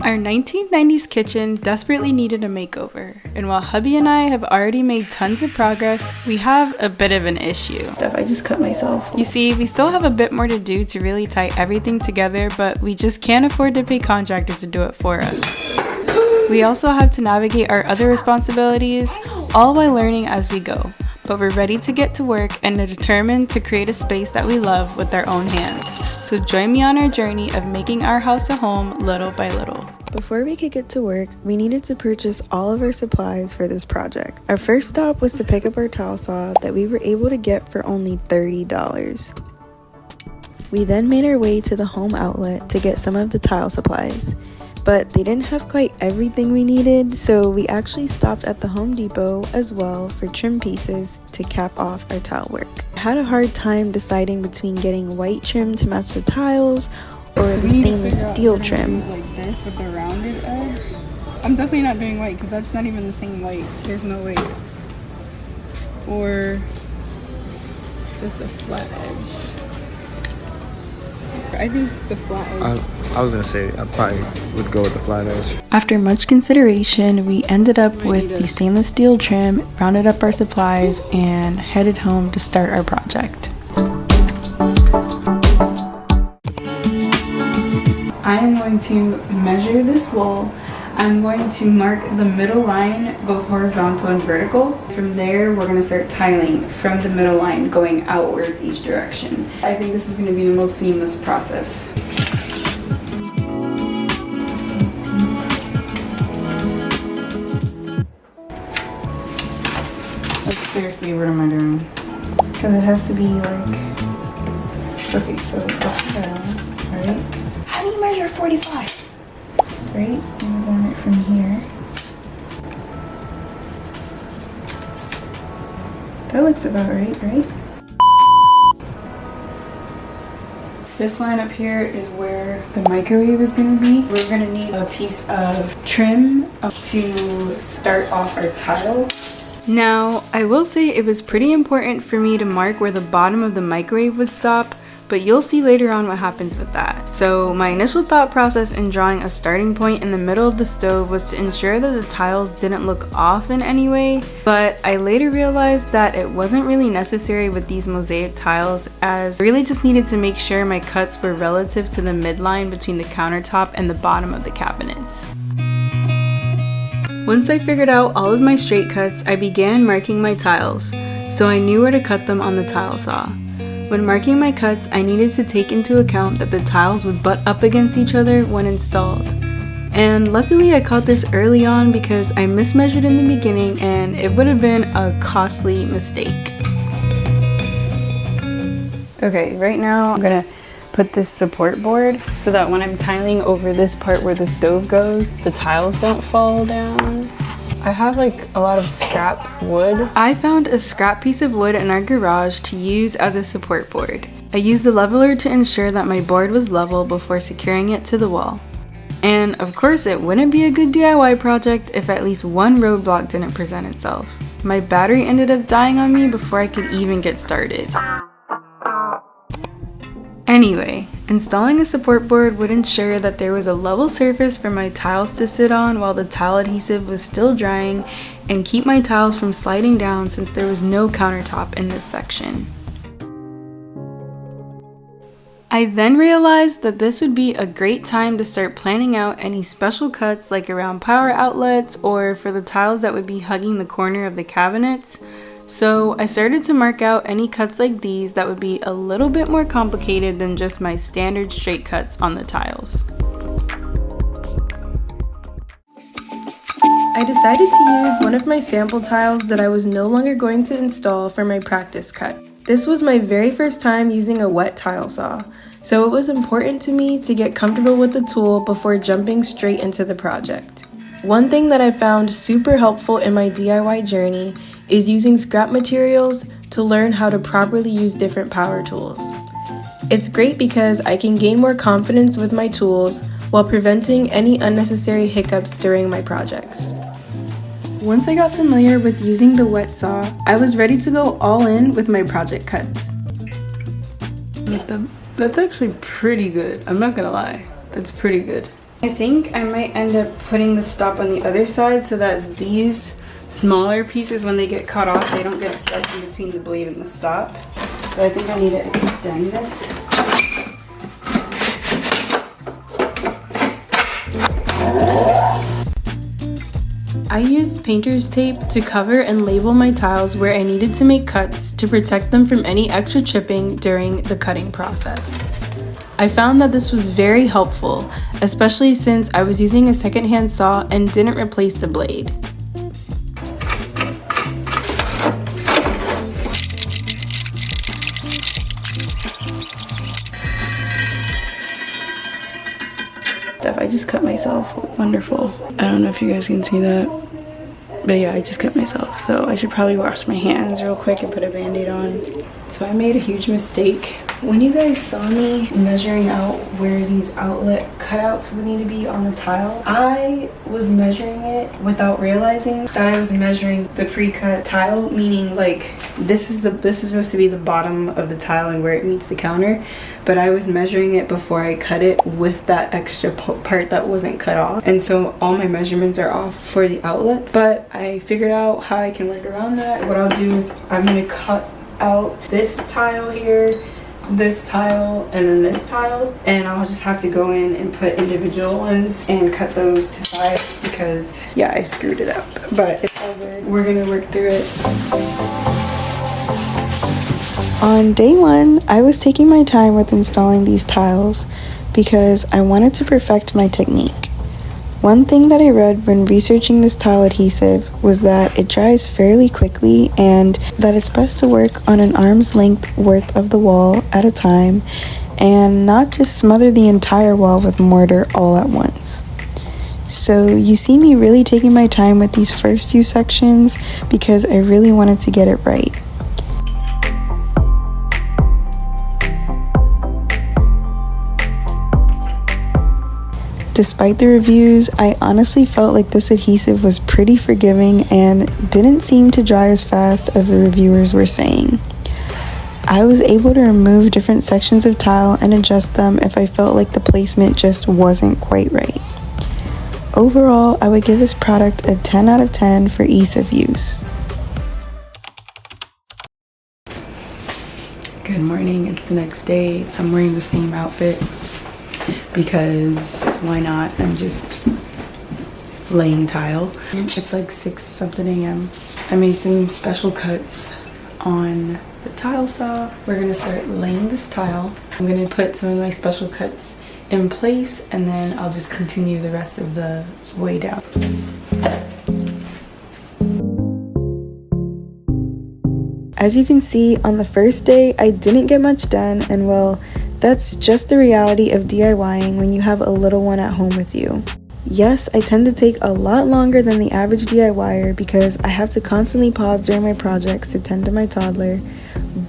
Our 1990s kitchen desperately needed a makeover, and while hubby and I have already made tons of progress, we have a bit of an issue. I just cut myself. You see, we still have a bit more to do to really tie everything together, but we just can't afford to pay contractors to do it for us. We also have to navigate our other responsibilities, all while learning as we go. But we're ready to get to work and are determined to create a space that we love with our own hands. So join me on our journey of making our house a home little by little. Before we could get to work, we needed to purchase all of our supplies for this project. Our first stop was to pick up our tile saw that we were able to get for only $30. We then made our way to the home outlet to get some of the tile supplies. But they didn't have quite everything we needed, so we actually stopped at the Home Depot as well for trim pieces to cap off our tile work. I had a hard time deciding between getting white trim to match the tiles or the stainless steel trim. Like this with the rounded edge. I'm definitely not doing white because that's not even the same white. There's no way. Or just a flat edge. I think the flat edge. I was gonna say I probably would go with the flat edge. After much consideration, we ended up with the stainless steel trim, rounded up our supplies, and headed home to start our project. I am going to measure this wall. I'm going to mark the middle line, both horizontal and vertical. From there, we're gonna start tiling from the middle line, going outwards each direction. I think this is gonna be the most seamless process. Like, seriously, what am I doing? Because it has to be like... Okay, so up, down, right? How do you measure 45? Right? And we're doing it from here. That looks about right? This line up here is where the microwave is going to be. We're going to need a piece of trim to start off our tile. Now, I will say it was pretty important for me to mark where the bottom of the microwave would stop, but you'll see later on what happens with that. So my initial thought process in drawing a starting point in the middle of the stove was to ensure that the tiles didn't look off in any way, but I later realized that it wasn't really necessary with these mosaic tiles, as I really just needed to make sure my cuts were relative to the midline between the countertop and the bottom of the cabinets. Once I figured out all of my straight cuts, I began marking my tiles, so I knew where to cut them on the tile saw. When marking my cuts, I needed to take into account that the tiles would butt up against each other when installed. And luckily I caught this early on because I mismeasured in the beginning and it would have been a costly mistake. Okay, right now I'm gonna put this support board so that when I'm tiling over this part where the stove goes, the tiles don't fall down. I have like a lot of scrap wood. I found a scrap piece of wood in our garage to use as a support board. I used the leveler to ensure that my board was level before securing it to the wall. And of course it wouldn't be a good DIY project if at least one roadblock didn't present itself. My battery ended up dying on me before I could even get started. Anyway, installing a support board would ensure that there was a level surface for my tiles to sit on while the tile adhesive was still drying, and keep my tiles from sliding down since there was no countertop in this section. I then realized that this would be a great time to start planning out any special cuts like around power outlets or for the tiles that would be hugging the corner of the cabinets. So I started to mark out any cuts like these that would be a little bit more complicated than just my standard straight cuts on the tiles. I decided to use one of my sample tiles that I was no longer going to install for my practice cut. This was my very first time using a wet tile saw, so it was important to me to get comfortable with the tool before jumping straight into the project. One thing that I found super helpful in my DIY journey is using scrap materials to learn how to properly use different power tools. It's great because I can gain more confidence with my tools while preventing any unnecessary hiccups during my projects. Once I got familiar with using the wet saw, I was ready to go all in with my project cuts. That's actually pretty good, I'm not gonna lie. That's pretty good. I think I might end up putting the stop on the other side so that these smaller pieces, when they get cut off, they don't get stuck in between the blade and the stop. So I think I need to extend this. I used painter's tape to cover and label my tiles where I needed to make cuts to protect them from any extra chipping during the cutting process. I found that this was very helpful, especially since I was using a secondhand saw and didn't replace the blade. I just cut myself. Wonderful. I don't know if you guys can see that, but yeah, I just cut myself. So I should probably wash my hands real quick and put a band-aid on. So I made a huge mistake. When you guys saw me measuring out where these outlet cutouts would need to be on the tile, I was measuring it without realizing that I was measuring the pre-cut tile, meaning like this is supposed to be the bottom of the tile and where it meets the counter, but I was measuring it before I cut it with that extra part that wasn't cut off, and so all my measurements are off for the outlets. But I figured out how I can work around that. What I'll do is I'm gonna cut out this tile here, this tile, and then this tile, and I'll just have to go in and put individual ones and cut those to size because yeah, I screwed it up, but it's all good. We're gonna work through it. On day one, I was taking my time with installing these tiles because I wanted to perfect my technique. One thing that I read when researching this tile adhesive was that it dries fairly quickly and that it's best to work on an arm's length worth of the wall at a time and not just smother the entire wall with mortar all at once. So you see me really taking my time with these first few sections because I really wanted to get it right. Despite the reviews, I honestly felt like this adhesive was pretty forgiving and didn't seem to dry as fast as the reviewers were saying. I was able to remove different sections of tile and adjust them if I felt like the placement just wasn't quite right. Overall, I would give this product a 10 out of 10 for ease of use. Good morning, it's the next day. I'm wearing the same outfit because why not? I'm just laying tile. It's like 6 something a.m. I made some special cuts on the tile saw. We're gonna start laying this tile. I'm gonna put some of my special cuts in place and then I'll just continue the rest of the way down. As you can see, on the first day, I didn't get much done, and well, that's just the reality of DIYing when you have a little one at home with you. Yes, I tend to take a lot longer than the average DIYer because I have to constantly pause during my projects to tend to my toddler,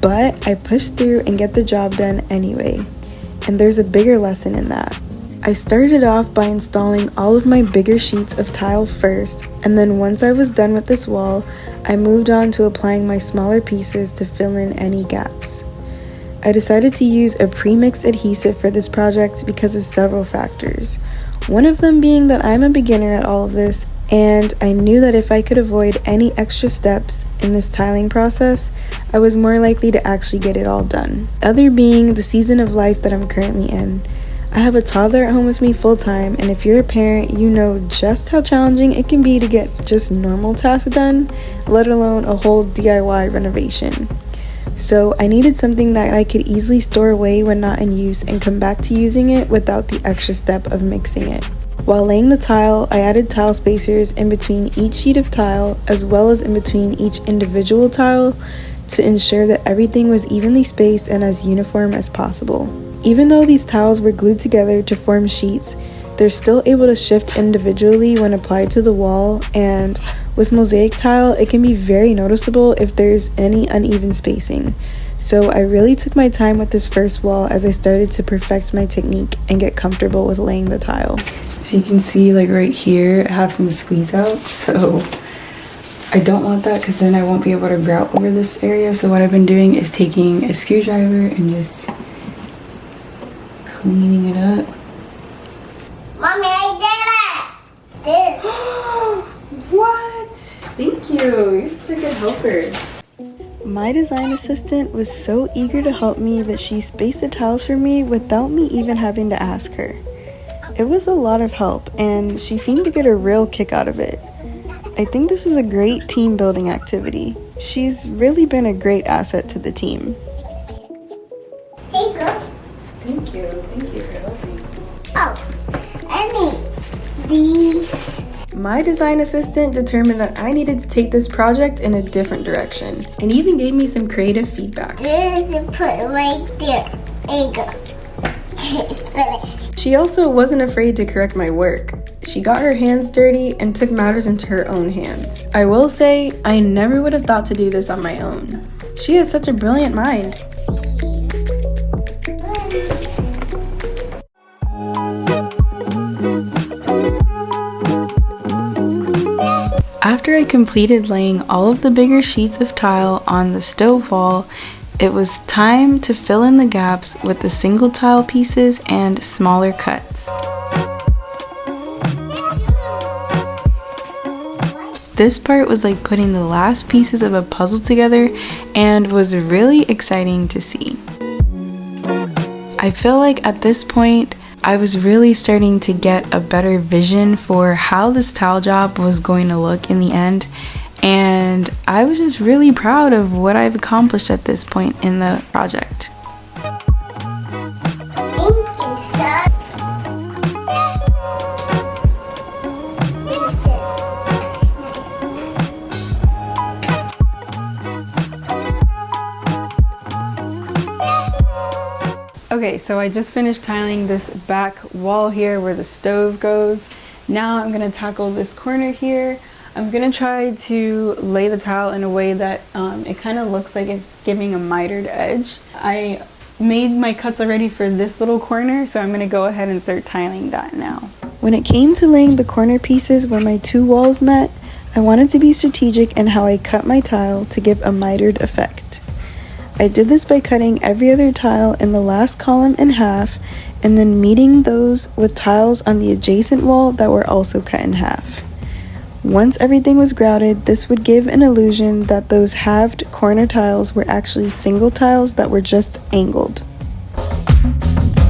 but I push through and get the job done anyway. And there's a bigger lesson in that. I started off by installing all of my bigger sheets of tile first, and then once I was done with this wall, I moved on to applying my smaller pieces to fill in any gaps. I decided to use a pre-mixed adhesive for this project because of several factors. One of them being that I'm a beginner at all of this, and I knew that if I could avoid any extra steps in this tiling process, I was more likely to actually get it all done. The other being the season of life that I'm currently in. I have a toddler at home with me full time, and if you're a parent, you know just how challenging it can be to get just normal tasks done, let alone a whole DIY renovation. So I needed something that I could easily store away when not in use and come back to using it without the extra step of mixing it. While laying the tile, I added tile spacers in between each sheet of tile as well as in between each individual tile to ensure that everything was evenly spaced and as uniform as possible. Even though these tiles were glued together to form sheets, they're still able to shift individually when applied to the wall, and with mosaic tile, it can be very noticeable if there's any uneven spacing. So I really took my time with this first wall as I started to perfect my technique and get comfortable with laying the tile. So you can see like right here, I have some squeeze outs, so I don't want that because then I won't be able to grout over this area. So what I've been doing is taking a screwdriver and just cleaning it up. Mommy, you. You're such a good helper. My design assistant was so eager to help me that she spaced the tiles for me without me even having to ask her. It was a lot of help, and she seemed to get a real kick out of it. I think this was a great team building activity. She's really been a great asset to the team. Here you go. Thank you for helping. Oh, I need these. My design assistant determined that I needed to take this project in a different direction, and even gave me some creative feedback. This is put right there. There you go. It's finished. She also wasn't afraid to correct my work. She got her hands dirty and took matters into her own hands. I will say, I never would have thought to do this on my own. She has such a brilliant mind. After I completed laying all of the bigger sheets of tile on the stove wall, it was time to fill in the gaps with the single tile pieces and smaller cuts. This part was like putting the last pieces of a puzzle together and was really exciting to see. I feel like at this point, I was really starting to get a better vision for how this tile job was going to look in the end, and I was just really proud of what I've accomplished at this point in the project. Okay, so I just finished tiling this back wall here where the stove goes. Now I'm gonna tackle this corner here. I'm gonna try to lay the tile in a way that it kind of looks like it's giving a mitered edge. I made my cuts already for this little corner, so I'm gonna go ahead and start tiling that now. When it came to laying the corner pieces where my two walls met, I wanted to be strategic in how I cut my tile to give a mitered effect. I did this by cutting every other tile in the last column in half and then meeting those with tiles on the adjacent wall that were also cut in half. Once everything was grouted, this would give an illusion that those halved corner tiles were actually single tiles that were just angled.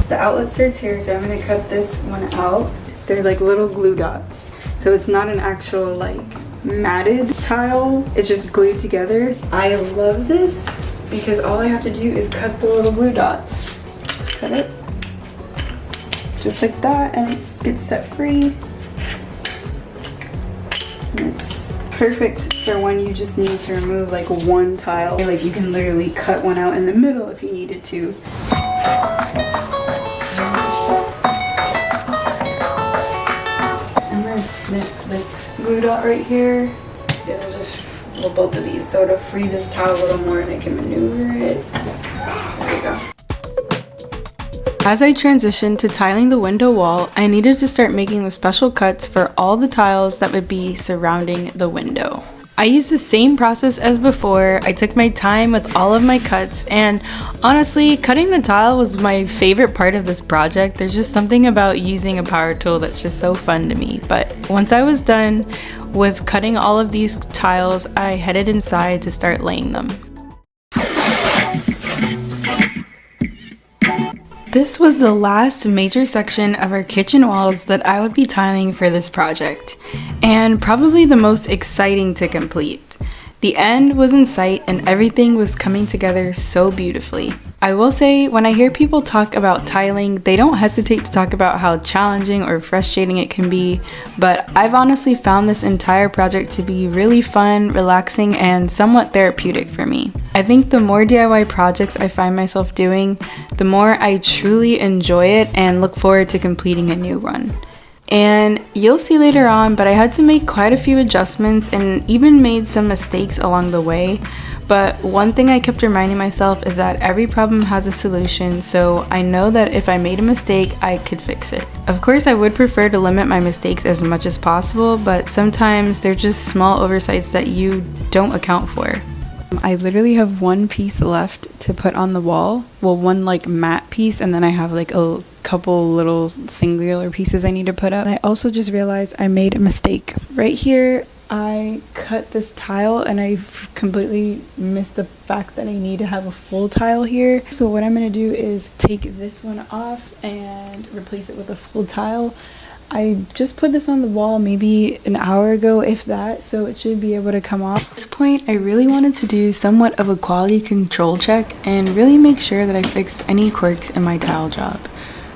The outlet starts here, so I'm going to cut this one out. They're like little glue dots. So it's not an actual like matted tile, it's just glued together. I love this because all I have to do is cut the little glue dots. Just cut it just like that and it gets set free. And it's perfect for when you just need to remove like one tile. Like you can literally cut one out in the middle if you needed to. I'm gonna snip this glue dot right here. It'll just, well, both of these, so it'll free this tile a little more and I can maneuver it. There we go. As I transitioned to tiling the window wall, I needed to start making the special cuts for all the tiles that would be surrounding the window. I used the same process as before. I took my time with all of my cuts, and honestly, cutting the tile was my favorite part of this project. There's just something about using a power tool that's just so fun to me. But once I was done with cutting all of these tiles, I headed inside to start laying them. This was the last major section of our kitchen walls that I would be tiling for this project, and probably the most exciting to complete. The end was in sight and everything was coming together so beautifully. I will say, when I hear people talk about tiling, they don't hesitate to talk about how challenging or frustrating it can be, but I've honestly found this entire project to be really fun, relaxing, and somewhat therapeutic for me. I think the more DIY projects I find myself doing, the more I truly enjoy it and look forward to completing a new one. And you'll see later on, but I had to make quite a few adjustments and even made some mistakes along the way. But one thing I kept reminding myself is that every problem has a solution, so I know that if I made a mistake, I could fix it. Of course, I would prefer to limit my mistakes as much as possible, but sometimes they're just small oversights that you don't account for. I literally have one piece left to put on the wall. Well, one like matte piece, and then I have like a couple little singular pieces I need to put up. I also just realized I made a mistake. Right here, I cut this tile and I completely missed the fact that I need to have a full tile here. So what I'm going to do is take this one off and replace it with a full tile. I just put this on the wall maybe an hour ago, if that, so it should be able to come off. At this point, I really wanted to do somewhat of a quality control check and really make sure that I fixed any quirks in my tile job.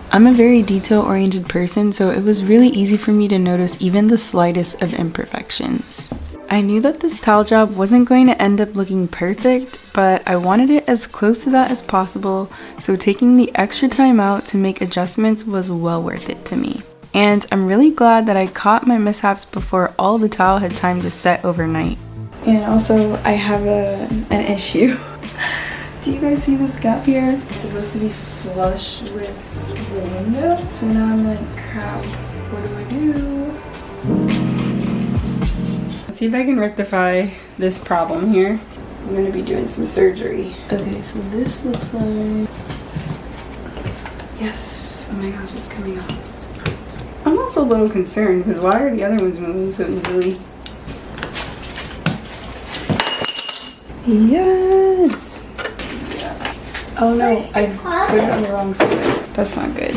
I'm a very detail-oriented person, so it was really easy for me to notice even the slightest of imperfections. I knew that this tile job wasn't going to end up looking perfect, but I wanted it as close to that as possible, so taking the extra time out to make adjustments was well worth it to me. And I'm really glad that I caught my mishaps before all the tile had time to set overnight. And also, I have an issue. Do you guys see this gap here? It's supposed to be flush with the window. So now I'm like, crap, what do I do? Let's see if I can rectify this problem here. I'm gonna be doing some surgery. Okay, so this looks like... Yes, oh my gosh, it's coming off. I'm also a little concerned because why are the other ones moving so easily? Yes! Oh no, I put it on the wrong side. That's not good.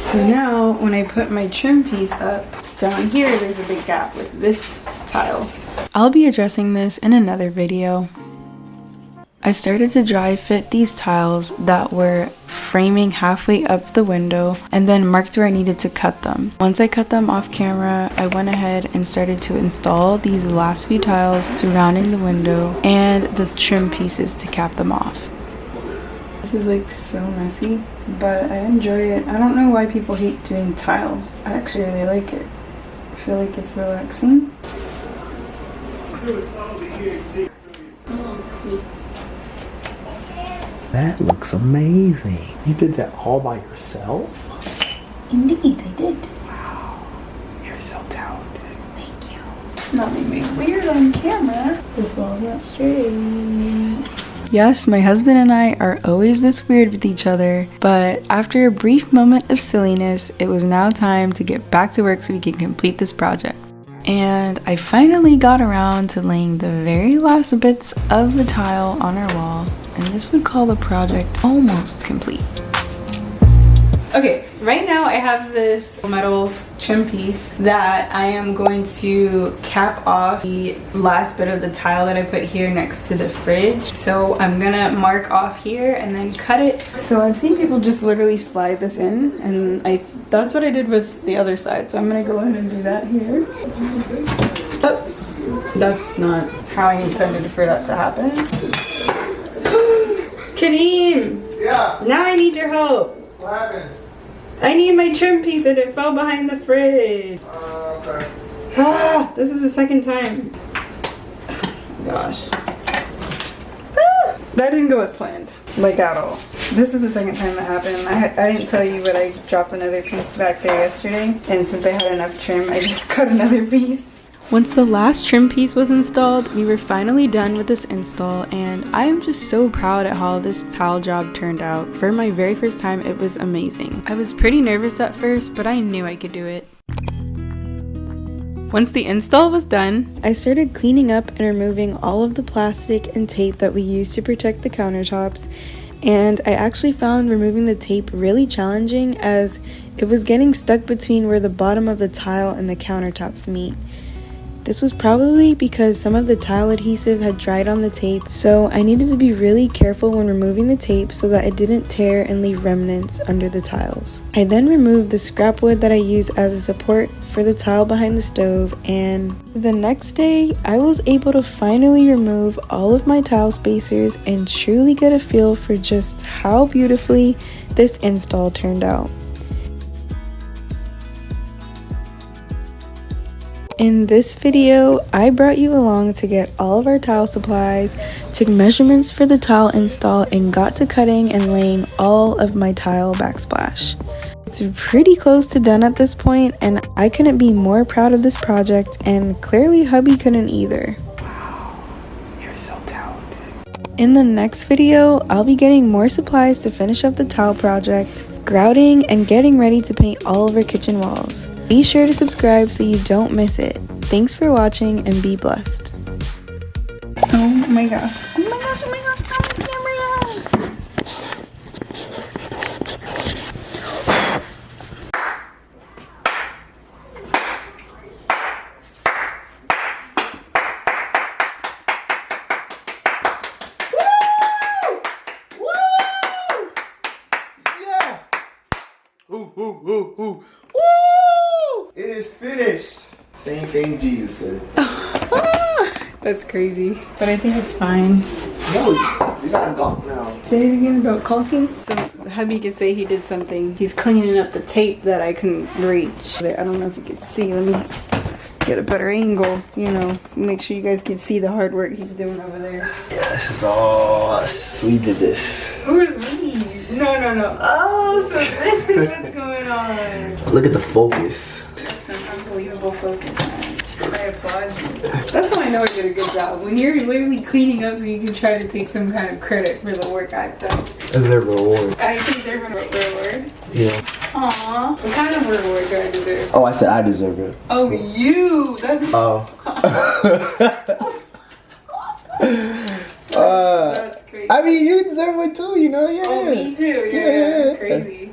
So now, when I put my trim piece up, down here there's a big gap with this tile. I'll be addressing this in another video. I started to dry fit these tiles that were framing halfway up the window and then marked where I needed to cut them. Once I cut them off camera, I went ahead and started to install these last few tiles surrounding the window and the trim pieces to cap them off. This is like so messy, but I enjoy it. I don't know why people hate doing tile. I actually really like it. I feel like it's relaxing. That looks amazing. You did that all by yourself? Indeed, I did. Wow. You're so talented. Thank you. Not make me weird on camera. This wall's not straight. Yes, my husband and I are always this weird with each other, but after a brief moment of silliness, it was now time to get back to work so we can complete this project. And I finally got around to laying the very last bits of the tile on our wall, and this would call the project almost complete. Okay, right now I have this metal trim piece that I am going to cap off the last bit of the tile that I put here next to the fridge. So I'm gonna mark off here and then cut it. So I've seen people just literally slide this in, and that's what I did with the other side. So I'm gonna go ahead and do that here. Oh, that's not how I intended for that to happen. Kadeem! Yeah, Now I need your help. what happened? I need my trim piece and it fell behind the fridge. Okay. Ah, this is the second time. Gosh. Ah, that didn't go as planned, like at all. This is the second time that happened. I didn't tell you, but I dropped another piece back there yesterday, and since I had enough trim, I just cut another piece. Once the last trim piece was installed, we were finally done with this install, and I am just so proud at how this tile job turned out. For my very first time, it was amazing. I was pretty nervous at first, but I knew I could do it. Once the install was done, I started cleaning up and removing all of the plastic and tape that we used to protect the countertops, and I actually found removing the tape really challenging as it was getting stuck between where the bottom of the tile and the countertops meet. This was probably because some of the tile adhesive had dried on the tape, so I needed to be really careful when removing the tape so that it didn't tear and leave remnants under the tiles. I then removed the scrap wood that I use as a support for the tile behind the stove, and the next day I was able to finally remove all of my tile spacers and truly get a feel for just how beautifully this install turned out. In this video, I brought you along to get all of our tile supplies, took measurements for the tile install, and got to cutting and laying all of my tile backsplash. It's pretty close to done at this point, and I couldn't be more proud of this project, and clearly hubby couldn't either. Wow. You're so talented. In the next video, I'll be getting more supplies to finish up the tile project, grouting, and getting ready to paint all of our kitchen walls. Be sure to subscribe so you don't miss it. Thanks for watching and be blessed. Oh my gosh. Oh my gosh, oh my gosh, stop the camera. Woo! It is finished. Same thing Jesus said. That's crazy, but I think it's fine. No, you gotta go now. Say it again about caulking. So hubby could say he did something. He's cleaning up the tape that I couldn't reach. I don't know if you could see. Let me get a better angle, you know, make sure you guys can see the hard work he's doing over there. Yeah, this is all us. We did this. Who's we? No. Oh, so this is what's going on. Look at the focus. That's an unbelievable focus, man. I applaud you. That's how I know I did a good job. When you're literally cleaning up so you can try to take some kind of credit for the work I've done. Deserve a reward. I deserve a reward. Yeah. Aww. What kind of reward do I deserve? Oh, I said I deserve it. Oh, you! That's... Oh. That's crazy. I mean, you deserve it too, you know? Yeah. Oh, me too. Yeah. Crazy.